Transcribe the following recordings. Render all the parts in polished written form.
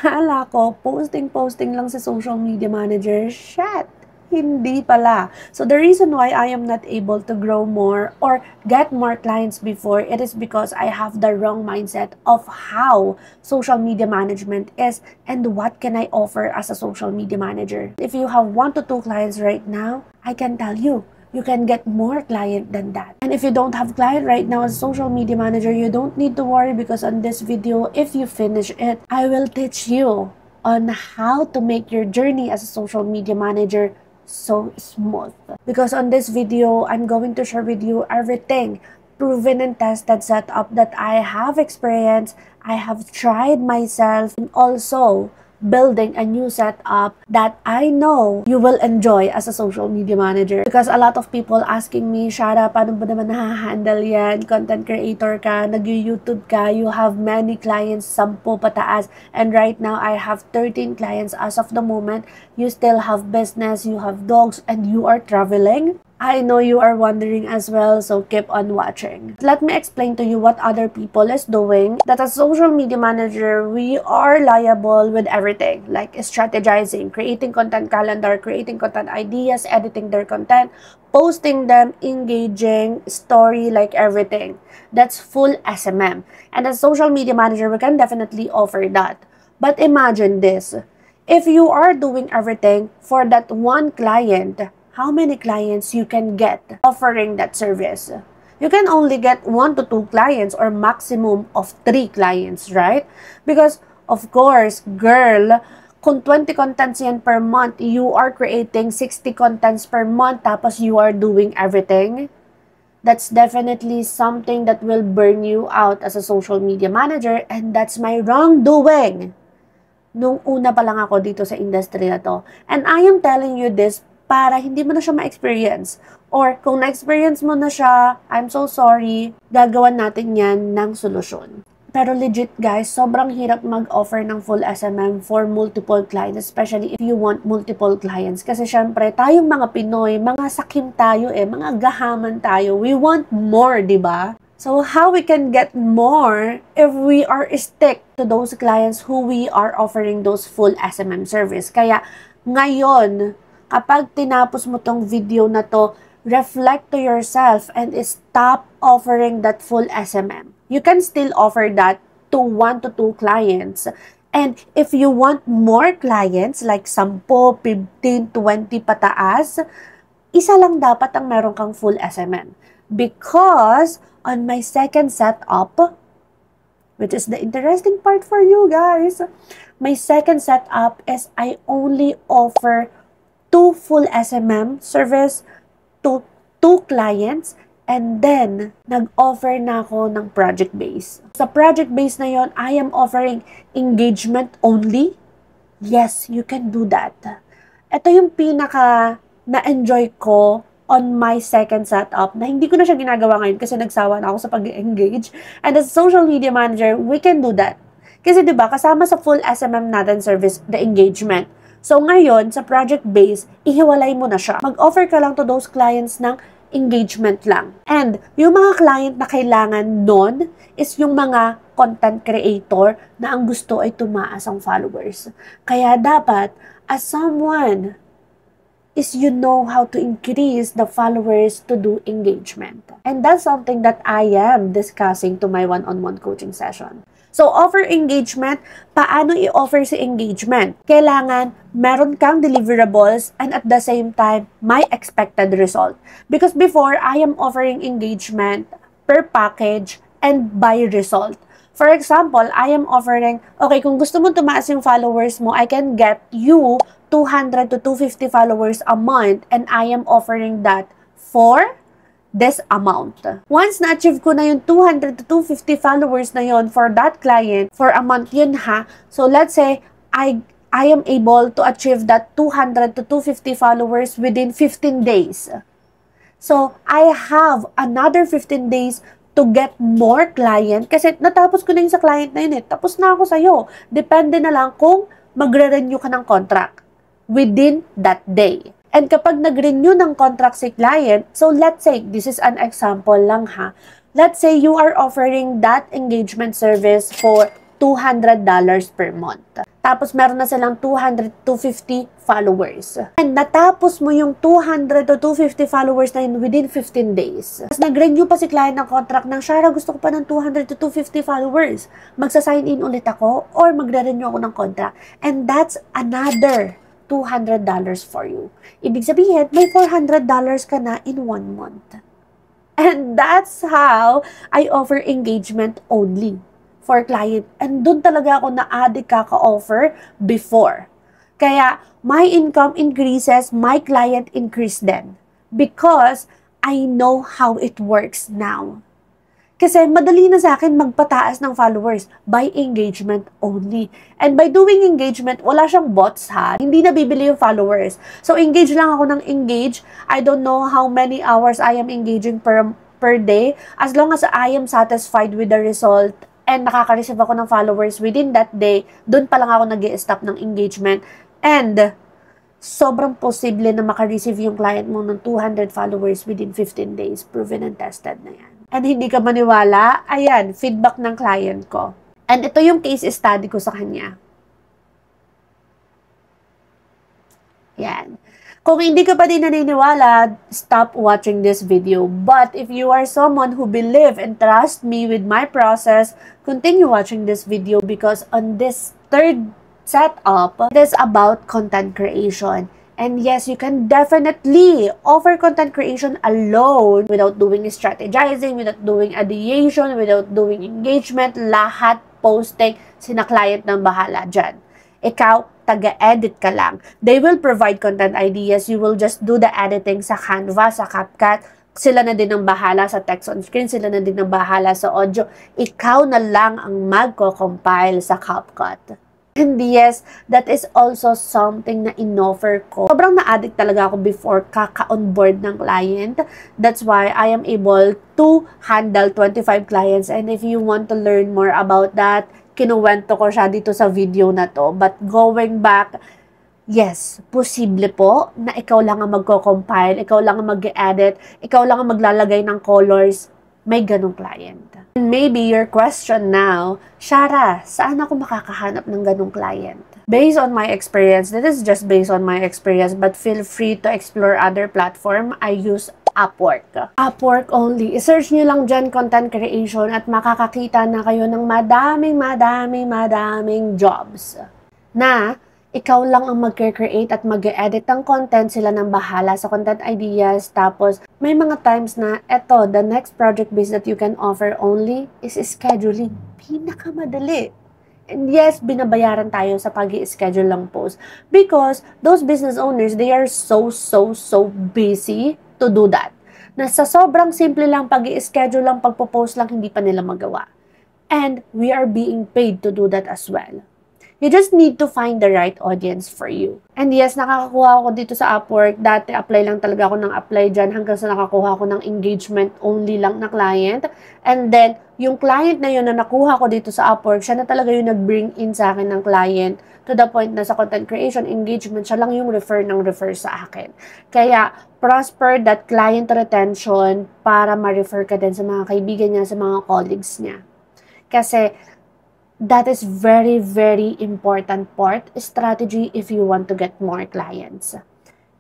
Akala ko, posting lang sa social media manager. Shit! Hindi pala. So the reason why I am not able to grow more or get more clients before, it is because I have the wrong mindset of how social media management is and what can I offer as a social media manager. If you have 1 to 2 clients right now, I can tell you, you can get more client than that. And if you don't have client right now as a social media manager, you don't need to worry because on this video, if you finish it, I will teach you on how to make your journey as a social media manager so smooth. Because on this video, I'm going to share with you everything proven and tested setup that I have experienced, I have tried myself, and also building a new setup that I know you will enjoy as a social media manager. Because a lot of people asking me, Shara, paano ba naman na-handle yan? Content creator ka, nag-YouTube ka, you have many clients, 10 pataas, and right now I have 13 clients as of the moment. You still have business, you have dogs, and you are traveling. I know you are wondering as well, so keep on watching. Let me explain to you what other people is doing. That as social media manager, we are liable with everything, like strategizing, creating content calendar, creating content ideas, editing their content, posting them, engaging, story, like everything. That's full SMM. And as social media manager, we can definitely offer that. But imagine this. If you are doing everything for that one client, how many clients you can get offering that service? You can only get 1 to 2 clients or maximum of 3 clients, right? Because, of course, girl, kung 20 contents yan per month, you are creating 60 contents per month, tapos you are doing everything. That's definitely something that will burn you out as a social media manager, and that's my wrongdoing nung una pa lang ako dito sa industry na to. And I am telling you this para hindi mo na siya ma-experience. Or kung na-experience mo na siya, I'm so sorry, gagawan natin yan ng solusyon. Pero legit guys, sobrang hirap mag-offer ng full SMM for multiple clients, especially if you want multiple clients. Kasi syempre, tayong mga Pinoy, mga sakim tayo mga gahaman tayo. We want more, di ba? So how we can get more if we are stick to those clients who we are offering those full SMM service. Kaya ngayon, kapag tinapos mo tong video na to, reflect to yourself and stop offering that full SMM. You can still offer that to 1 to 2 clients. And if you want more clients, like 10, 15, 20 pataas, isa lang dapat ang meron kang full SMM. Because on my second setup, which is the interesting part for you guys, my second setup is I only offer 2 full SMM service to 2 clients, and then nag-offer na ako ng project base. Sa project base na yon, I am offering engagement only. Yes, you can do that. Ito yung pinaka na-enjoy ko on my second setup na hindi ko na siya ginagawa ngayon kasi nagsawa na ako sa pag-engage. And as a social media manager, we can do that. Kasi diba, kasama sa full SMM natin service, the engagement. So ngayon, sa project base, ihiwalay mo na siya. Mag-offer ka lang to those clients ng engagement lang. And yung mga client na kailangan nun is yung mga content creator na ang gusto ay tumaas ang followers. Kaya dapat, as someone, is you know how to increase the followers to do engagement. And that's something that I am discussing to my one-on-one coaching session. So, offer engagement. Paano i-offer si engagement? Kailangan meron kang deliverables and at the same time, may expected result. Because before, I am offering engagement per package and by result. For example, I am offering, okay, kung gusto mo tumaas yung followers mo, I can get you 200 to 250 followers a month and I am offering that for this amount. Once na-achieve ko na yung 200 to 250 followers na yon for that client, for a month yun ha. So let's say, I am able to achieve that 200 to 250 followers within 15 days. So, I have another 15 days to get more client kasi natapos ko na yung sa client na yun Tapos na ako sa'yo. Depende na lang kung magre-renew ka ng contract within that day. And kapag nag-renew ng contract si client, so let's say, this is an example lang ha. Let's say you are offering that engagement service for $200 per month. Tapos meron na silang 200 to 50 followers. And natapos mo yung 200 to 250 followers na yun within 15 days. Tapos nag-renew pa si client ng contract ng, Shara, gusto ko pa ng 200 to 250 followers. Magsa-sign in ulit ako or magre-renew ako ng contract. And that's another $200 for you. Ibig sabihin, may $400 ka na in 1 month. And that's how I offer engagement only for client. And doon talaga ako na-addict kaka-offer before. Kaya, my income increases, my client increase din. Because I know how it works now. Kasi madali na sa akin magpataas ng followers by engagement only. And by doing engagement, wala siyang bots ha. Hindi na bibili yung followers. So engage lang ako ng engage. I don't know how many hours I am engaging per day. As long as I am satisfied with the result and nakaka-receive ako ng followers within that day, doon pa lang ako nag-i-stop ng engagement. And sobrang posible na maka-receive yung client mo ng 200 followers within 15 days. Proven and tested na yan. And hindi ka maniwala, ayan, feedback ng client ko. And ito yung case study ko sa kanya. Yan. Kung hindi ka pa din naniniwala, stop watching this video. But if you are someone who believe and trust me with my process, continue watching this video because on this third setup, it is about content creation. And yes, you can definitely offer content creation alone without doing strategizing, without doing ideation, without doing engagement, lahat posting, sina client ng bahala dyan. Ikaw, taga-edit ka lang. They will provide content ideas. You will just do the editing sa Canva, sa CapCut. Sila na din ang bahala sa text on screen. Sila na din ang bahala sa audio. Ikaw na lang ang magko-compile sa CapCut. And yes, that is also something na in-offer ko. Sobrang na-addict talaga ako before kaka-onboard ng client. That's why I am able to handle 25 clients. And if you want to learn more about that, kinuwento ko siya dito sa video na to. But going back, yes, posible po na ikaw lang ang magko-compile, ikaw lang ang mag-edit, ikaw lang ang maglalagay ng colors. May ganong client. And maybe your question now, Shara, saan ako makakahanap ng ganong client? Based on my experience, this is just based on my experience, but feel free to explore other platform. I use Upwork. Upwork only. I-search nyo lang dyan content creation at makakakita na kayo ng madaming jobs na ikaw lang ang mag-create at mag-edit ng content, sila nang bahala sa content ideas. Tapos, may mga times na, eto, the next project base that you can offer only is scheduling. Pinakamadali. And yes, binabayaran tayo sa pag-i-schedule lang post. Because, those business owners, they are so busy to do that. Na sa sobrang simple lang, pag-i-schedule lang, pagpo-post lang, hindi pa nila magawa. And, we are being paid to do that as well. You just need to find the right audience for you. And yes, nakakakuha ako dito sa Upwork. Dati, apply lang talaga ako ng apply dyan hanggang sa nakakuha ako ng engagement only lang na client. And then, yung client na yun na nakuha ko dito sa Upwork, siya na talaga yung nag-bring in sa akin ng client to the point na sa content creation, engagement, siya lang yung refer sa akin. Kaya, prosper that client retention para ma-refer ka din sa mga kaibigan niya, sa mga colleagues niya. Kasi, that is very important part, strategy if you want to get more clients.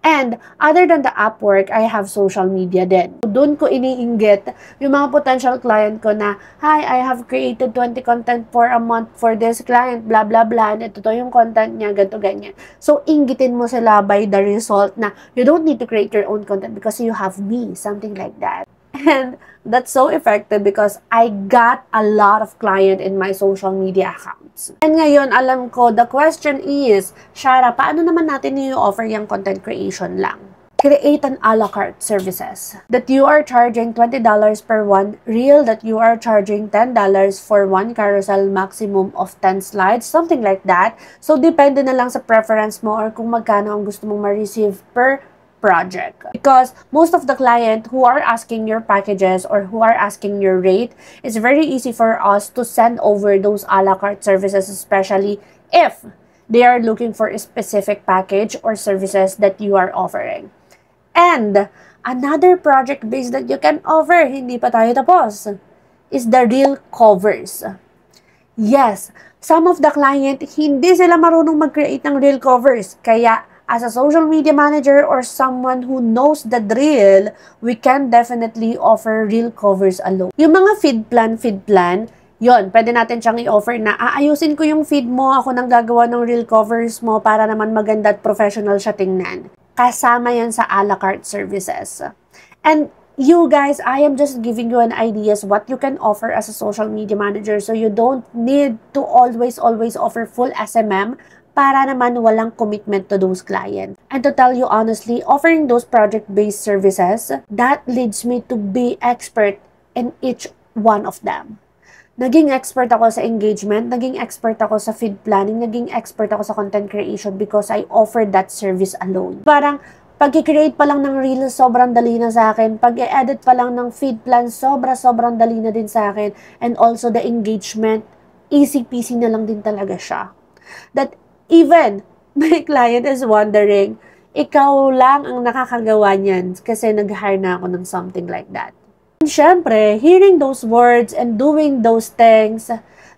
And other than the Upwork, I have social media din. Doon ko iniinggit yung mga potential client ko na, hi, I have created 20 content for a month for this client, blah, blah, blah, and ito to yung content niya, ganito, ganyan. So, inggitin mo sila by the result na you don't need to create your own content because you have me, something like that. And that's so effective because I got a lot of client in my social media accounts. And ngayon, alam ko, the question is, Shara, paano naman natin i-offer yung content creation lang? Create an a la carte services that you are charging $20 per one reel, that you are charging $10 for one carousel, maximum of 10 slides, something like that. So, depende na lang sa preference mo or kung magkano ang gusto mong ma-receive per project. Because most of the client who are asking your packages or who are asking your rate, it's very easy for us to send over those a la carte services, especially if they are looking for a specific package or services that you are offering. And another project base that you can offer, hindi pa tayo tapos, is the reel covers. Yes, Some of the client, hindi sila marunong mag-create ng reel covers. Kaya, as a social media manager or someone who knows the drill, we can definitely offer reel covers alone. Yung mga feed plan, yon, pwede natin siyang i-offer na aayusin ko yung feed mo, ako nang gagawa ng reel covers mo para naman maganda at professional siya tingnan. Kasama yan sa a la carte services. And you guys, I am just giving you an ideas what you can offer as a social media manager, so you don't need to always offer full SMM para naman walang commitment to those clients. And to tell you honestly, offering those project-based services, that leads me to be expert in each one of them. Naging expert ako sa engagement, naging expert ako sa feed planning, naging expert ako sa content creation because I offered that service alone. Parang, pag-create pa lang ng reels, sobrang dali na sa akin. Pag-edit pa lang ng feed plan, sobrang dali na din sa akin. And also the engagement, easy-peasy na lang din talaga siya. That even my client is wondering, ikaw lang ang nakakagawa niyan kasi nag-hire na ako ng something like that. And syempre, hearing those words and doing those things,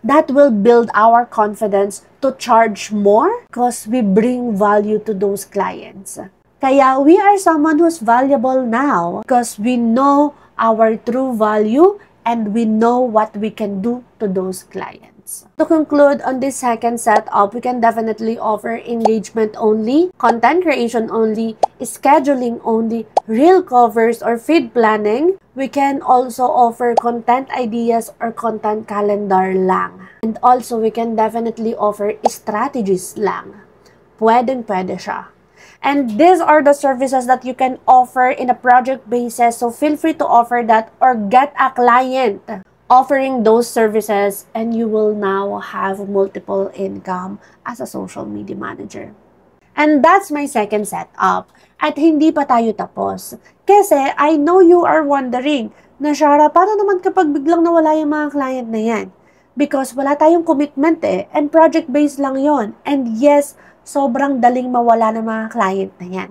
that will build our confidence to charge more because we bring value to those clients. Kaya we are someone who's valuable now because we know our true value and we know what we can do to those clients. To conclude on this second setup, we can definitely offer engagement only, content creation only, scheduling only, reel covers or feed planning. We can also offer content ideas or content calendar lang. And also, we can definitely offer strategies lang. Pwedeng-pwede siya. And these are the services that you can offer in a project basis. So feel free to offer that or get a client offering those services and you will now have multiple income as a social media manager. And that's my second setup. At hindi pa tayo tapos. Kasi I know you are wondering, na Shara, paano naman kapag biglang nawala yung mga client na yan? Because wala tayong commitment and project-based lang yon. And yes, sobrang daling mawala ng mga client na yan.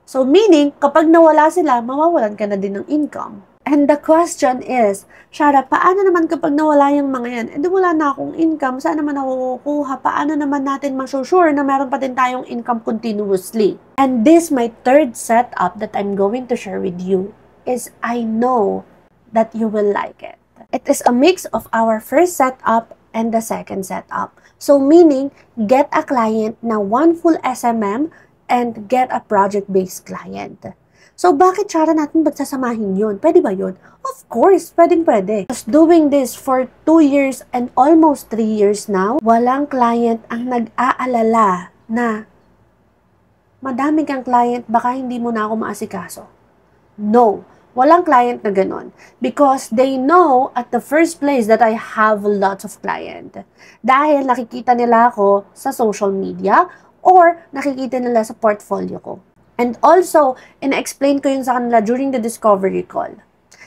So meaning, kapag nawala sila, mawawalan ka na din ng income. And the question is, Shara, paano naman kapag nawala yung mga yan? Eh, wala na akong income, saan naman ako kukuha? Paano naman natin masusure na meron pa din tayong income continuously? And this, my third setup that I'm going to share with you, is I know that you will like it. It is a mix of our first setup and the second setup. So meaning, get a client na one full SMM and get a project-based client. So, bakit Shara natin pagsasamahin yun? Pwede ba yun? Of course, pwedeng-pwede. Just doing this for 2 years and almost 3 years now, walang client ang nag-aalala na madami kang client, baka hindi mo na ako maasikaso. No, walang client na ganon. Because they know at the first place that I have lots of client. Dahil nakikita nila ako sa social media or nakikita nila sa portfolio ko. And also, ina-explain ko yun sa kanila during the discovery call.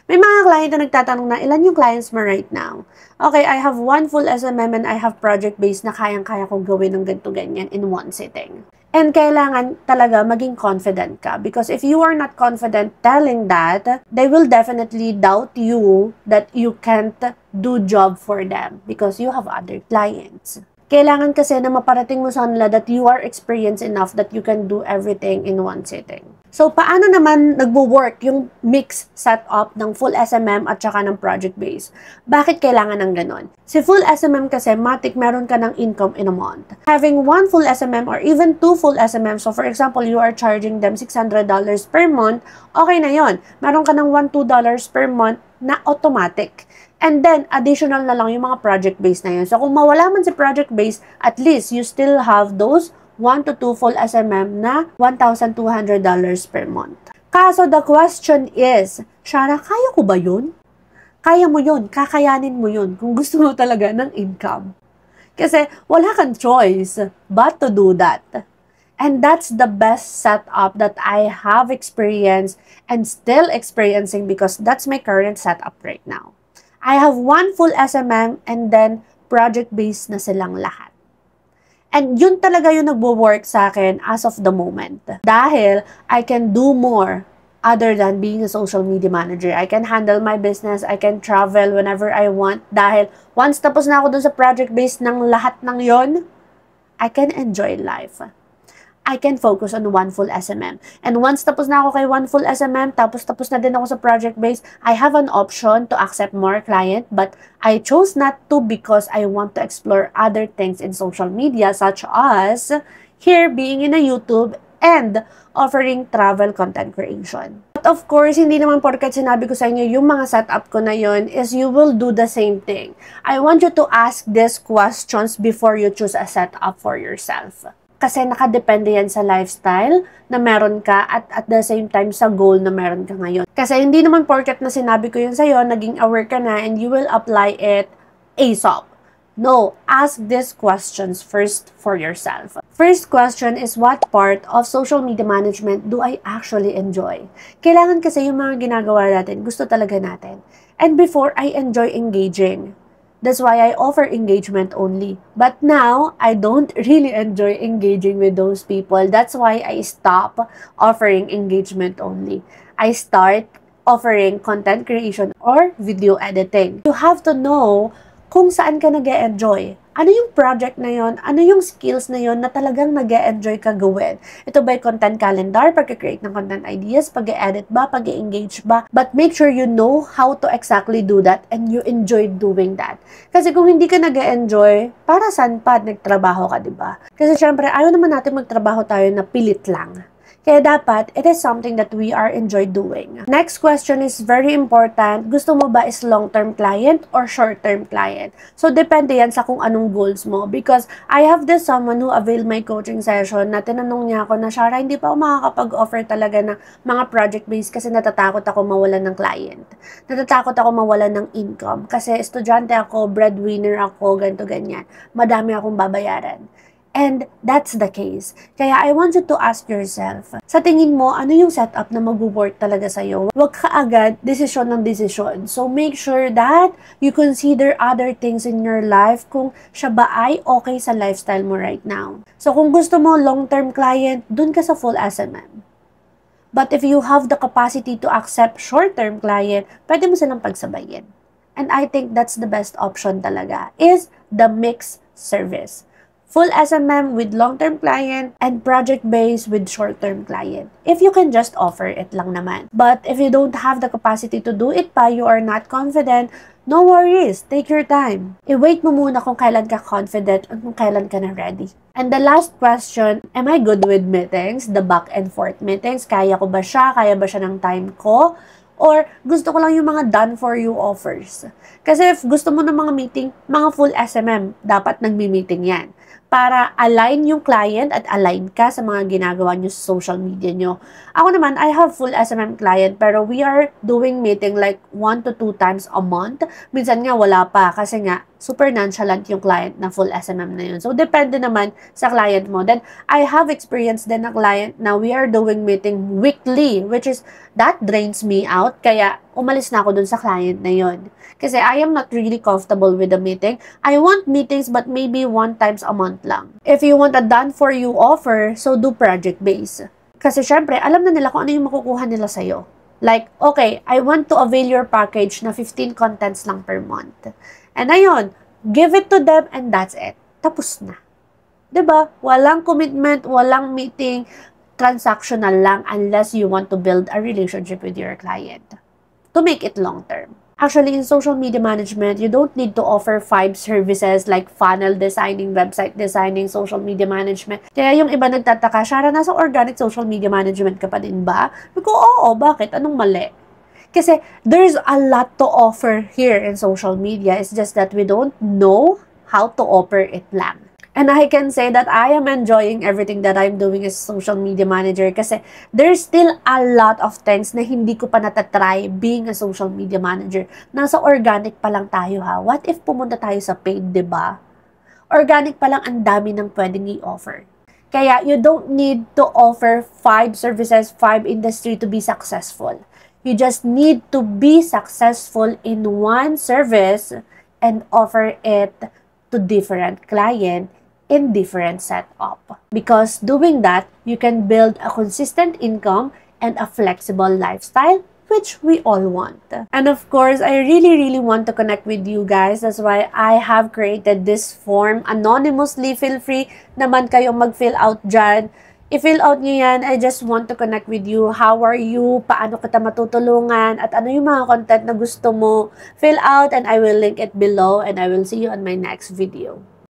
May mga client na nagtatanong na, ilan yung clients mo right now? Okay, I have one full SMM and I have project-based na kayang-kaya kong gawin ng ganito-ganyan in one sitting. And kailangan talaga maging confident ka. Because if you are not confident telling that, they will definitely doubt you that you can't do job for them because you have other clients. Kailangan kasi na maparating mo sa kanila that you are experienced enough that you can do everything in one sitting. So, paano naman nagwo-work yung mix setup ng full SMM at saka ng project-based? Bakit kailangan ng ganon? Si full SMM kasi, matik meron ka ng income in a month. Having one full SMM or even 2 full SMM, so for example, you are charging them $600 per month, okay na yon. Meron ka ng $1-2 per month na automatic. And then, additional na lang yung mga project-based na yun. So, kung mawala man si project-based, at least you still have those 1 to 2 full SMM na $1,200 per month. Kaso, the question is, Shara, kaya ko ba yun? Kaya mo yun, kakayanin mo yun kung gusto mo talaga ng income. Kasi, wala kang choice but to do that. And that's the best setup that I have experienced and still experiencing because that's my current setup right now. I have one full SMM and then project-based na silang lahat. And yun talaga yung nagwo-work sa akin as of the moment. Dahil I can do more other than being a social media manager. I can handle my business, I can travel whenever I want dahil once tapos na ako dun sa project base ng lahat ng yon, I can enjoy life. I can focus on one full SMM. And once tapos na ako kay one full SMM, tapos na din ako sa project base, I have an option to accept more client, but I chose not to because I want to explore other things in social media such as here being in a YouTube and offering travel content creation. But of course, hindi naman porket sinabi ko sa inyo yung mga setup ko na yon is you will do the same thing. I want you to ask these questions before you choose a setup for yourself. Kasi nakadepende yan sa lifestyle na meron ka at the same time sa goal na meron ka ngayon. Kasi hindi naman porket na sinabi ko yun sa'yo, naging aware ka na and you will apply it ASAP. No, ask these questions first for yourself. First question is, what part of social media management do I actually enjoy? Kailangan kasi yung mga ginagawa natin, gusto talaga natin. And before, I enjoy engaging. That's why I offer engagement only. But now, I don't really enjoy engaging with those people. That's why I stop offering engagement only. I start offering content creation or video editing. You have to know kung saan ka nag-e-enjoy. Ano yung project na yon? Ano yung skills na yon na talagang nag-e-enjoy ka gawin? Ito ba yung content calendar, pag-create ng content ideas, pag-edit ba, pag-engage ba? But make sure you know how to exactly do that and you enjoy doing that. Kasi kung hindi ka nag-e-enjoy, para saan pa nagtrabaho ka, diba? Kasi syempre, ayaw naman natin magtrabaho tayo na pilit lang. Kaya dapat, it is something that we are enjoy doing. Next question is very important. Gusto mo ba is long-term client or short-term client? So, depende yan sa kung anong goals mo. Because I have this someone who availed my coaching session na tinanong niya ako na, Shara, hindi pa ako makakapag-offer talaga ng mga project-based kasi natatakot ako mawalan ng client. Natatakot ako mawalan ng income. Kasi estudyante ako, breadwinner ako, ganito, ganyan. Madami akong babayaran. And that's the case. Kaya I want you to ask yourself, sa tingin mo, ano yung setup na mag-work talaga sa'yo? Huwag ka agad desisyon ng desisyon. So make sure that you consider other things in your life kung siya ba ay okay sa lifestyle mo right now. So kung gusto mo long-term client, dun ka sa full SMM. But if you have the capacity to accept short-term client, pwede mo silang pagsabayin. And I think that's the best option talaga, is the mixed service. Full SMM with long-term client and project-based with short-term client. If you can just offer it lang naman. But if you don't have the capacity to do it pa, you are not confident, no worries, take your time. I-wait mo muna kung kailan ka confident at kung kailan ka na ready. And the last question, am I good with meetings? The back and forth meetings, kaya ko ba siya? Kaya ba siya ng time ko? Or gusto ko lang yung mga done-for-you offers. Kasi if gusto mo ng mga meeting, mga full SMM, dapat nagmi-meeting yan. Para align yung client at align ka sa mga ginagawa nyo sa social media nyo. Ako naman, I have full SMM client pero we are doing meeting like 1 to 2 times a month. Minsan nga wala pa kasi nga super nonchalant yung client na full SMM na yun. So, depende naman sa client mo. Then, I have experience din na client na we are doing meeting weekly, which is, that drains me out. Kaya, umalis na ako dun sa client na yun. Kasi I am not really comfortable with the meeting. I want meetings but maybe 1 times a month lang. If you want a done-for-you offer, so do project-based. Kasi syempre, alam na nila kung ano yung makukuha nila sa'yo. Like, okay, I want to avail your package na 15 contents lang per month. And ayun, give it to them and that's it. Tapos na. 'Di ba? Walang commitment, walang meeting, transactional lang unless you want to build a relationship with your client to make it long term. Actually, in social media management, you don't need to offer 5 services like funnel designing, website designing, social media management. Kaya yung iba nagtataka, Shara, nasa organic social media management ka pa din ba? Ko, oo, bakit? Anong mali? Kasi there's a lot to offer here in social media. It's just that we don't know how to offer it lang. And I can say that I am enjoying everything that I'm doing as a social media manager kasi there's still a lot of things na hindi ko pa natatry being a social media manager. Nasa organic pa lang tayo ha. What if pumunta tayo sa paid, diba? Organic pa lang ang dami ng pwedeng i-offer. Kaya you don't need to offer 5 services, 5 industry to be successful. You just need to be successful in one service and offer it to different client in different setup. Because doing that, you can build a consistent income and a flexible lifestyle, which we all want. And of course, I really want to connect with you guys. That's why I have created this form anonymously. Feel free naman kayong mag-fill out dyan. I-fill out nyo yan. I just want to connect with you. How are you? Paano kita matutulungan? At ano yung mga content na gusto mo? Fill out and I will link it below and I will see you on my next video.